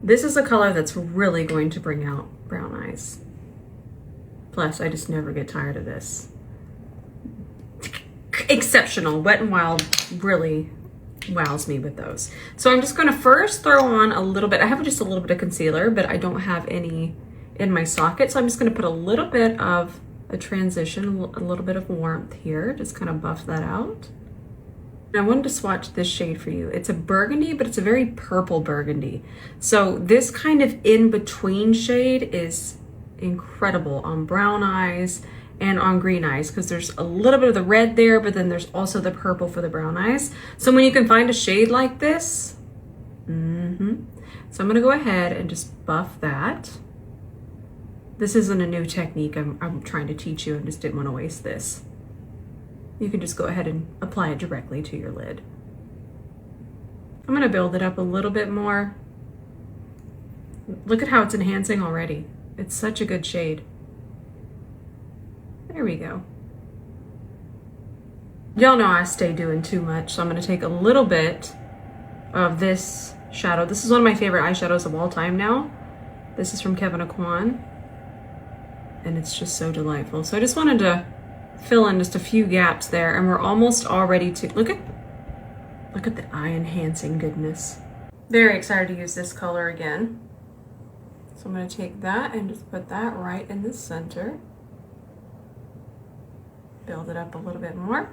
This is a color that's really going to bring out brown eyes. Plus, I just never get tired of this. Exceptional. Wet n Wild really wows me with those. So I'm just going to first throw on a little bit. I have just a little bit of concealer, but I don't have any in my socket. So I'm just going to put a little bit of a transition, a little bit of warmth here. Just kind of buff that out. And I wanted to swatch this shade for you. It's a burgundy, but it's a very purple burgundy. So this kind of in-between shade is incredible on brown eyes and on green eyes, because there's a little bit of the red there, but then there's also the purple for the brown eyes. So when you can find a shade like this, so I'm gonna go ahead and just buff that. This isn't a new technique I'm trying to teach you. I just didn't want to waste this. You can just go ahead and apply it directly to your lid. I'm gonna build it up a little bit more. Look at how it's enhancing already. It's such a good shade. There we go. Y'all know I stay doing too much, so I'm gonna take a little bit of this shadow. This is one of my favorite eyeshadows of all time now. This is from Aucoin, and it's just so delightful. So I just wanted to fill in just a few gaps there, and we're almost all ready to look at the eye enhancing goodness. Very excited to use this color again. So I'm going to take that and just put that right in the center. Build it up a little bit more.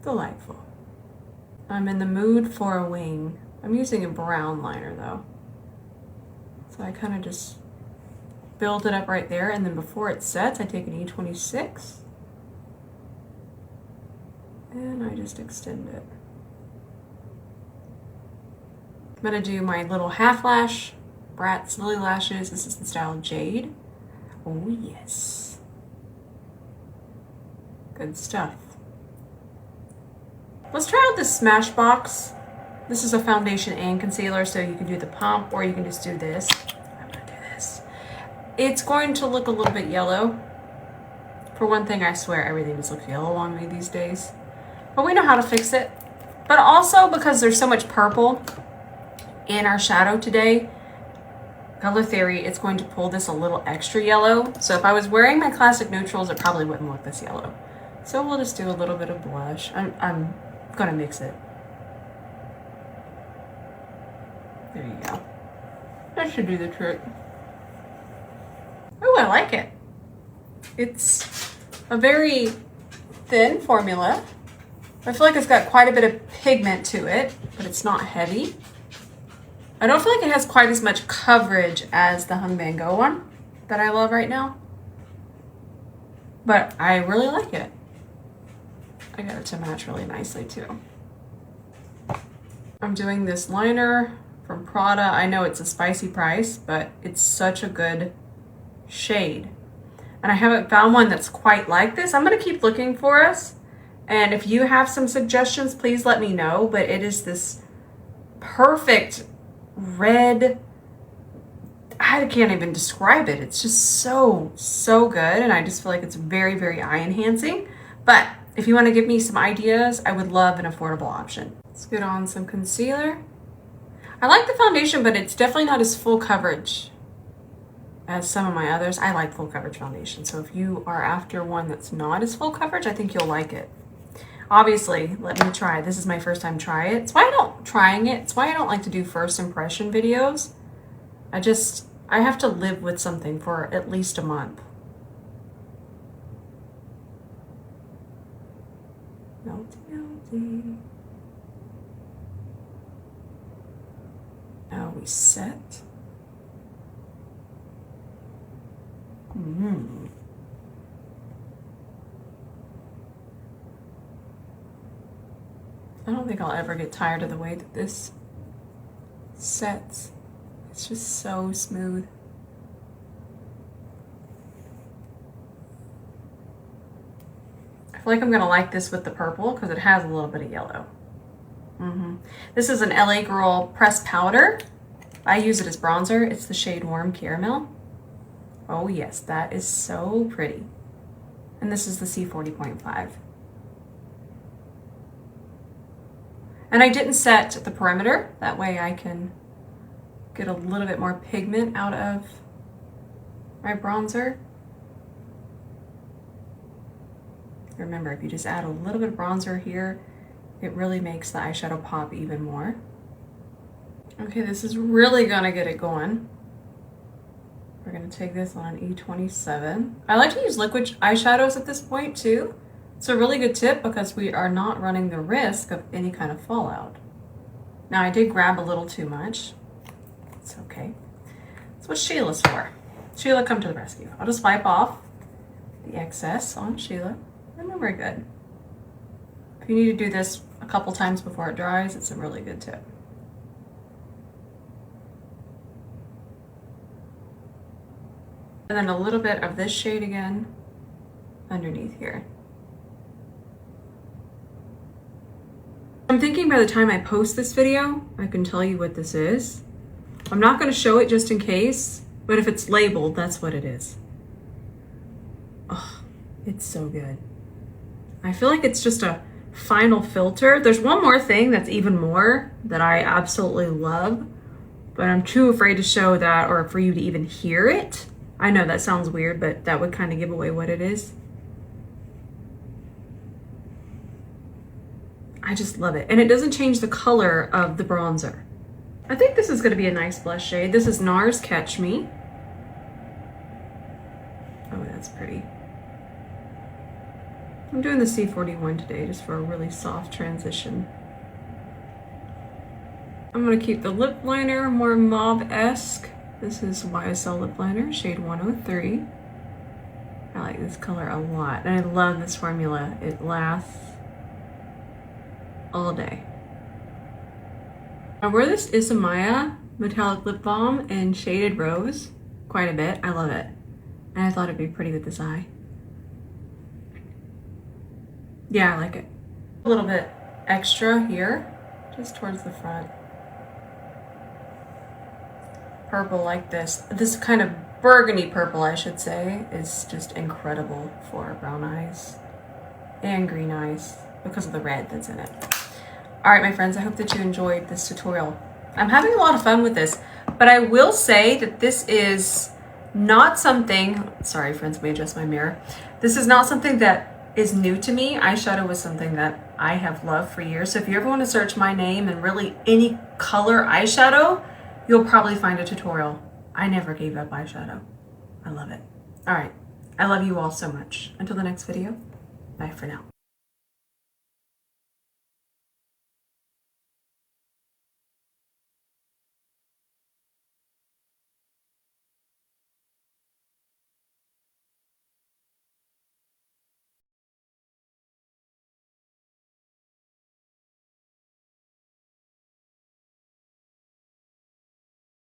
Delightful. I'm in the mood for a wing. I'm using a brown liner though. So I kind of just build it up right there, and then before it sets, I take an E26 and I just extend it. I'm gonna do my little half lash, Bratz Lily Lashes. This is the style Jade. Oh yes. Good stuff. Let's try out this Smashbox. This is a foundation and concealer, so you can do the pump or you can just do this. I'm gonna do this. It's going to look a little bit yellow. For one thing, I swear everything just looks yellow on me these days. But we know how to fix it. But also because there's so much purple in our shadow today, Color Theory, it's going to pull this a little extra yellow. So if I was wearing my classic neutrals, it probably wouldn't look this yellow. So we'll just do a little bit of blush. I'm gonna mix it. There you go. That should do the trick. Oh, I like it. It's a very thin formula. I feel like it's got quite a bit of pigment to it, but it's not heavy. I don't feel like it has quite as much coverage as the Vanngo one that I love right now, but I really like it. I got it to match really nicely too. I'm doing this liner from Prada. I know it's a spicy price, but it's such a good shade. And I haven't found one that's quite like this. I'm gonna keep looking for us. And if you have some suggestions, please let me know. But it is this perfect red, I can't even describe it. It's just so, so good. And I just feel like it's very, very eye enhancing. But if you want to give me some ideas, I would love an affordable option. Let's get on some concealer. I like the foundation, but it's definitely not as full coverage as some of my others. I like full coverage foundation. So if you are after one that's not as full coverage, I think you'll like it. Obviously, let me try. This is my first time trying it. It's why I don't like to do first impression videos. I have to live with something for at least a month. Melty, melty. Now we set. I don't think I'll ever get tired of the way that this sets. It's just so smooth. I feel like I'm gonna like this with the purple because it has a little bit of yellow. This is an LA Girl pressed powder. I use it as bronzer. It's the shade Warm Caramel. Oh yes, that is so pretty. And this is the C40.5. And I didn't set the perimeter. That way I can get a little bit more pigment out of my bronzer. Remember, if you just add a little bit of bronzer here, it really makes the eyeshadow pop even more. Okay, this is really gonna get it going. We're gonna take this on an E27. I like to use liquid eyeshadows at this point too. It's a really good tip because we are not running the risk of any kind of fallout. Now I did grab a little too much. It's okay. That's what Sheila's for. Sheila, come to the rescue. I'll just wipe off the excess on Sheila and then we're good. If you need to do this a couple times before it dries, it's a really good tip. And then a little bit of this shade again underneath here. I'm thinking by the time I post this video, I can tell you what this is. I'm not going to show it just in case, but if it's labeled, that's what it is. Oh, it's so good. I feel like it's just a final filter. There's one more thing that's even more that I absolutely love, but I'm too afraid to show that or for you to even hear it. I know that sounds weird, but that would kind of give away what it is. I just love it. And it doesn't change the color of the bronzer. I think this is going to be a nice blush shade. This is NARS Catch Me. Oh, that's pretty. I'm doing the C41 today just for a really soft transition. I'm going to keep the lip liner more mauve-esque. This is YSL lip liner, shade 103. I like this color a lot, and I love this formula. It lasts all day. I wear this Isamaya metallic lip balm in shaded rose quite a bit. I love it, and I thought it'd be pretty with this eye. Yeah, I like it. A little bit extra here, just towards the front. Purple like this kind of burgundy purple, I should say, is just incredible for brown eyes and green eyes because of the red that's in it. All right, my friends, I hope that you enjoyed this tutorial. I'm having a lot of fun with this, but I will say that this is not something, sorry friends, let me adjust my mirror. This is not something that is new to me. Eyeshadow is something that I have loved for years. So if you ever want to search my name and really any color eyeshadow, you'll probably find a tutorial. I never gave up eyeshadow. I love it. All right, I love you all so much. Until the next video, bye for now.